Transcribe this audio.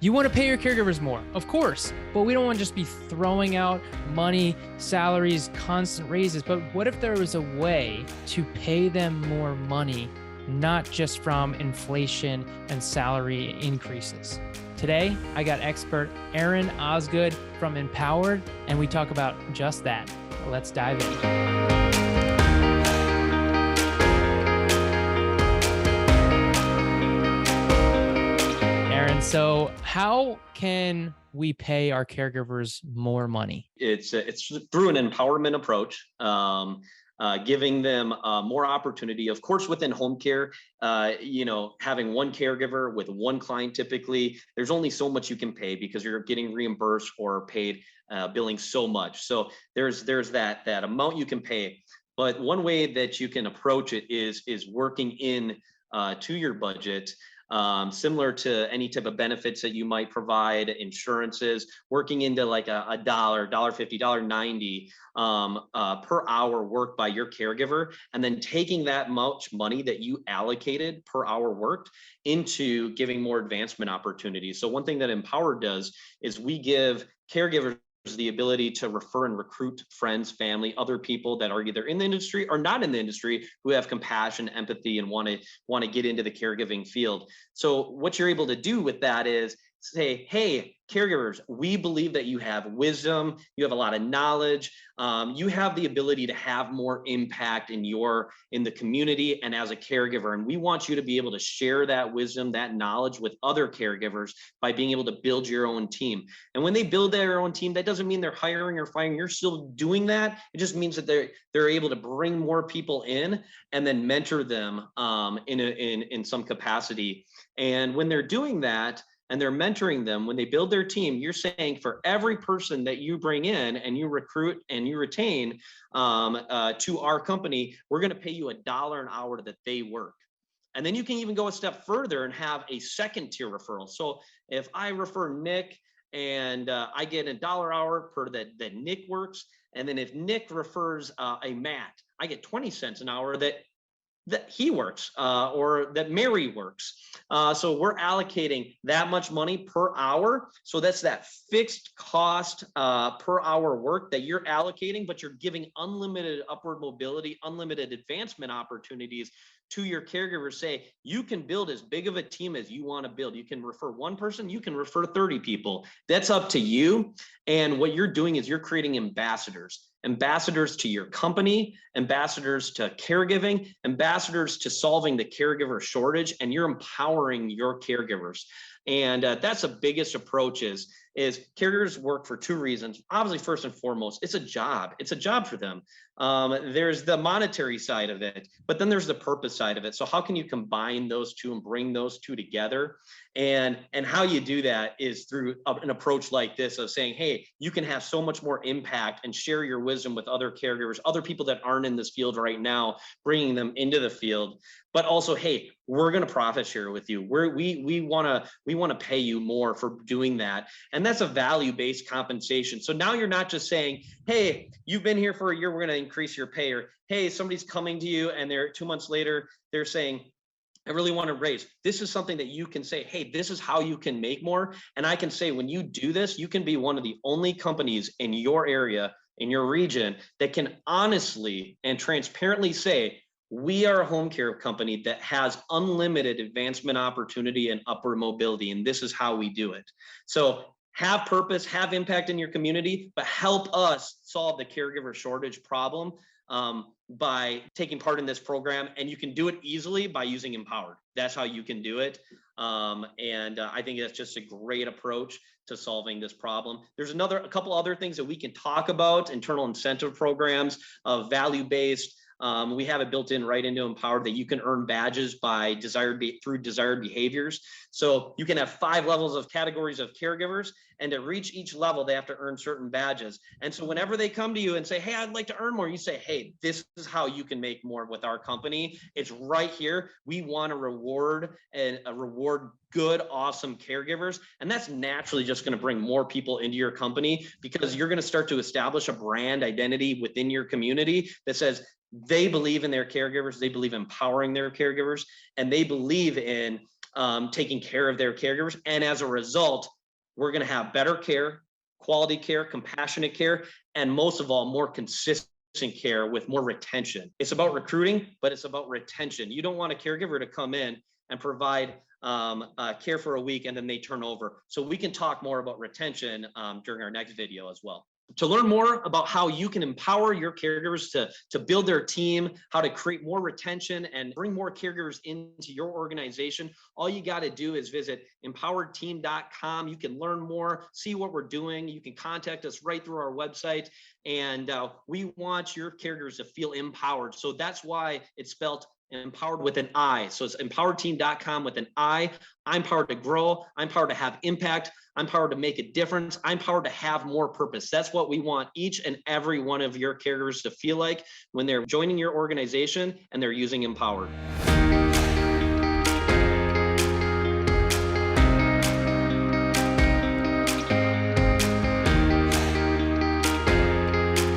You want to pay your caregivers more, of course, but we don't want to just be throwing out money, salaries, constant raises. But what if there was a way to pay them more money, not just from inflation and salary increases? Today, I got expert Aaron Osgood from Impowered, and we talk about just that. Let's dive in. So how can we pay our caregivers more money? It's through an empowerment approach, giving them more opportunity. Of course, within home care, having one caregiver with one client, typically, there's only so much you can pay because you're getting reimbursed or paid billing so much. So there's that amount you can pay. But one way that you can approach it is working in to your budget. Similar to any type of benefits that you might provide, insurances, working into like a $1.50, $1.90 per hour worked by your caregiver, and then taking that much money that you allocated per hour worked into giving more advancement opportunities. So one thing that Empowered does is we give caregivers the ability to refer and recruit friends, family, other people that are either in the industry or not in the industry who have compassion, empathy, and want to get into the caregiving field. So what you're able to do with that is say, hey, caregivers, we believe that you have wisdom, you have a lot of knowledge, you have the ability to have more impact in the community and as a caregiver. And we want you to be able to share that wisdom, that knowledge with other caregivers by being able to build your own team. And when they build their own team, that doesn't mean they're hiring or firing. You're still doing that. It just means that they're able to bring more people in and then mentor them in some capacity. And when they're doing that, and they're mentoring them, when they build their team, you're saying for every person that you bring in and you recruit and you retain to our company, we're going to pay you $1 an hour that they work. And then you can even go a step further and have a second tier referral. So if I refer Nick and I get $1 an hour per that Nick works, and then if Nick refers a Matt, I get 20 cents an hour that he works or that Mary works. So we're allocating that much money per hour. So that's that fixed cost per hour work that you're allocating, but you're giving unlimited upward mobility, unlimited advancement opportunities to your caregivers. Say, you can build as big of a team as you want to build. You can refer one person, you can refer 30 people. That's up to you. And what you're doing is you're creating ambassadors to your company, ambassadors to caregiving, ambassadors to solving the caregiver shortage, and you're empowering your caregivers. And that's the biggest approach is caregivers work for two reasons. Obviously, first and foremost, it's a job. It's a job for them. There's the monetary side of it, but then there's the purpose side of it. So how can you combine those two and bring those two together? And how you do that is through an approach like this of saying, hey, you can have so much more impact and share your wisdom with other caregivers, other people that aren't in this field right now, bringing them into the field. But also, hey, we're going to profit share with you. We want to pay you more for doing that. And that's a value-based compensation. So now you're not just saying, hey, you've been here for a year, we're going to increase your pay. Or, hey, somebody's coming to you and they're 2 months later, they're saying, I really want to raise. This is something that you can say, hey, this is how you can make more. And I can say, when you do this, you can be one of the only companies in your area, in your region, that can honestly and transparently say, we are a home care company that has unlimited advancement opportunity and upward mobility, and this is how we do it. So have purpose, have impact in your community, but help us solve the caregiver shortage problem by taking part in this program. And you can do it easily by using Empowered. That's how you can do it. I think that's just a great approach to solving this problem. There's a couple other things that we can talk about: internal incentive programs, value-based. We have it built in right into Empowered that you can earn badges by through desired behaviors. So you can have 5 levels of categories of caregivers, and to reach each level, they have to earn certain badges. And so whenever they come to you and say, hey, I'd like to earn more, you say, hey, this is how you can make more with our company. It's right here. We want to reward good, awesome caregivers. And that's naturally just going to bring more people into your company, because you're going to start to establish a brand identity within your community that says they believe in their caregivers, they believe in empowering their caregivers, and they believe in taking care of their caregivers. And as a result, we're going to have better care, quality care, compassionate care, and most of all, more consistent care with more retention. It's about recruiting, but it's about retention. You don't want a caregiver to come in and provide care for a week and then they turn over. So we can talk more about retention during our next video as well. To learn more about how you can empower your caregivers to build their team, how to create more retention and bring more caregivers into your organization, all you got to do is visit empoweredteam.com. You can learn more, see what we're doing. You can contact us right through our website. And we want your caregivers to feel empowered. So that's why it's spelled Empowered with an I. So it's empoweredteam.com with an I. I'm powered to grow. I'm powered to have impact. I'm powered to make a difference. I'm powered to have more purpose. That's what we want each and every one of your caregivers to feel like when they're joining your organization and they're using Empowered.